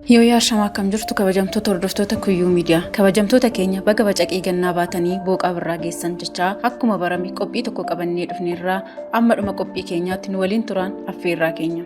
Hiyooyaa shamaa kam jirtu kabajamtoota hordoftoota Kuyyuu Miidiyaa. Kabajamtoota keenya baga bacaqii gannaa baatanii booqaa birraa geessan jechaa akkuma barame qophii tokko qabannee dhufneerraa amma dhuma qophii keenyaatti nu waliin turan affeerraa keenya.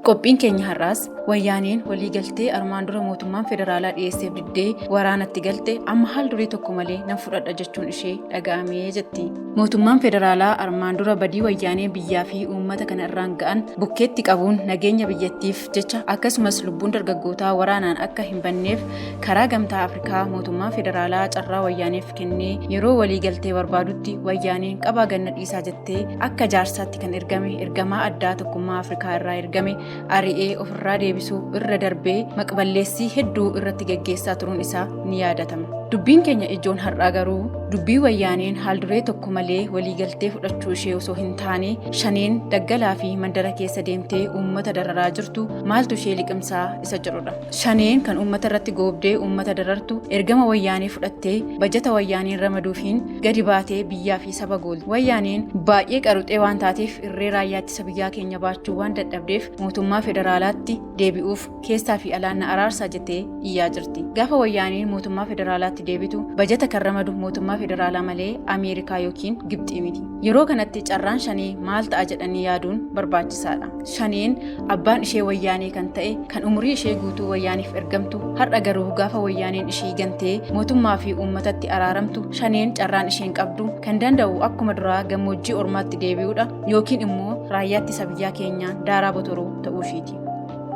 Qophiin keenya har'aas wayyaaneen waliigaltee armaan dura mootummaan federaalaa dhiyeesseef diddee waraanatti galte amma haal durii tokko malee nan fudhadha jechuun ishee dhaga'amee jetti. Mootummaan federaalaa armaan dura badii wayyaanee biyyaa fi uummata kana irraan ga'an bukkeetti qabuun nageenya biyyattiif jecha akkasumas lubbuun dargaggootaa waraanaan akka hin banneef karaa gamtaa Afrikaa mootummaan federaalaa carraa wayyaaneef kennee yeroo waliigaltee barbaadutti wayyaaneen qabaa ganna dhiisaa jettee akka jaarsaatti kan ergamaa addaa tokkummaa Afrikaa irraa ergame ari'ee ofirraa deebisuu irra darbee maqballeessii hedduu irratti geggeessaa turuun isaa ni yaadatama. Dubbiin keenya ijoon har'aa garuu dubbii wayyaaneen haal duree tokko malee waliigaltee fudhachuu ishee osoo hin taane shaneen daggalaa fi mandara keessa deemtee uummata dararaa jirtu maaltu ishee liqimsaa isa jedhudha. Shaneen kan uummata irratti goobdee uummata darartu ergama wayyaanee fudhattee bajata wayyaaneen ramaduufiin gadi baatee biyyaa fi saba goolti. Wayyaaneen baay'ee qaruxee waan taateef irree raayyaa ittisa biyyaa keenya baachuu waan dadhabdeef mootummaa federaalaatti deebi'uuf keessaa fi alaan araarsaa jettee iyyaa jirti. Gaafa wayyaaneen mootummaa federaalaatti deebitu bajata kan ramadu mootummaa federaalaa malee Ameerikaa yookiin Gibxii miti. Yeroo kanatti carraan shanee maal ta'a jedhanii yaaduun barbaachisaadha. Shaneen abbaan ishee wayyaanee kan ta'e kan umurii ishee guutuu wayyaaniif ergamtu har'a garuu gaafa wayyaaneen ishii gantee mootummaa fi uummatatti araaramtu shaneen carraan isheen qabdu kan danda'u akkuma duraa gammoojjii ormaatti deebi'uudha yookiin immoo raayyaa ittisa biyyaa keenyaan daaraa botoruu ta'uu ishiiti.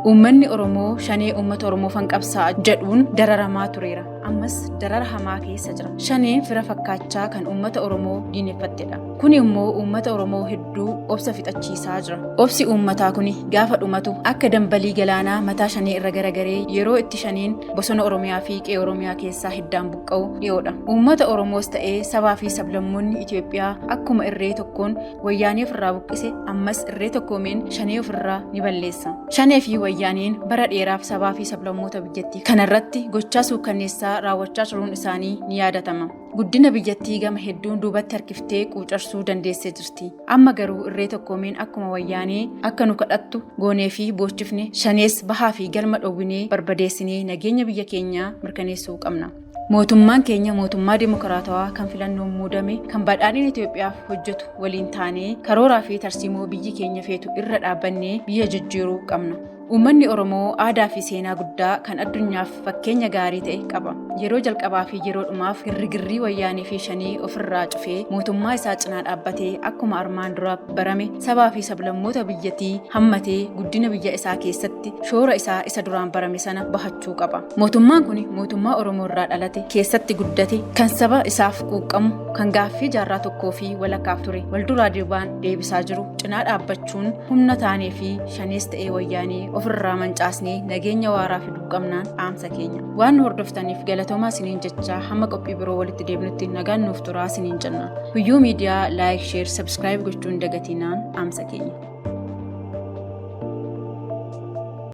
Uummanni Oromoo shanee uummata Oromoo fanqabsaa jedhuun dararamaa tureera. Ammas darara hamaa keessa jira. Shaneen fira fakkaachaa kan uummata Oromoo diineffattedha. Kuni immoo uummata Oromoo hedduu obsa fixachiisaa jira. Obsi uummataa kuni gaafa dhumatu akka dambalii galaanaa mataa shanee irra garagaree yeroo itti shaneen bosona Oromiyaa fi qe'ee Oromiyaa keessaa hiddaan buqqa'u dhiyoodha. Uummata Oromoos ta'ee sabaa fi sablammoonni Itoophiyaa akkuma irree tokkoon wayyaanee ofirraa buqqise ammas irree tokkoomeen shanee ofirraa ni balleessa. Shanee fi wayyaaneen bara dheeraaf sabaa fi sablammoota biyyattii kanarratti gochaa suukanneessaa raawwachaa turuun isaanii ni yaadatama. Guddina biyyattii gama hedduun duubatti harkiftee quucarsuu dandeessee jirti. Amma garuu irree tokkoomeen akkuma wayyaanee akka nu kadhattu goonee fi boochifne shanees bahaa fi galma dhowwinee barbadeessinee nageenya biyya keenyaa mirkaneessuu qabna. Mootummaan keenya mootummaa dimokiraatawaa kan filannoon muudame kan badhaadhina Itoophiyaaf hojjetu waliin taanee karooraa fi tarsiimoo biyyi keenya feetu irra dhaabbannee biyya jijjiiruu qabna. Uummanni Oromoo aadaa fi seenaa guddaa kan addunyaaf fakkeenya gaarii ta'e qaba. Yeroo jalqabaa fi yeroo dhumaaf girrigirrii wayyaanee fi shanii ofirraa cufee mootummaa isaa cinaa dhaabbatee akkuma armaan dura barame sabaa fi sablammoota biyyattii hammatee guddina biyya isaa keessatti shoora isaa isa duraan barame sana bahachuu qaba. Mootummaan kun mootummaa Oromoo irraa dhalate keessatti guddate kan saba isaaf quuqqamu kan gaaffii jaarraa tokkoo fi walakkaaf ture walduraa duubaan deebisaa jiru cinaa dhaabbachuun humna taanee fi shanees ta'ee wayyaanee ofirraa mancaasnee nageenya waaraa fiduu qabnaan dhaamsa keenya. Waan nu hordoftaniif galatoomaa isiniin jechaa hamma qophii biroo walitti deebinutti nagaan nuuf turaa isiniin jenna. Kuyyuu Miidiyaa laayik, sheer, sabskiraayib gochuun dagatinaan dhaamsa keenya.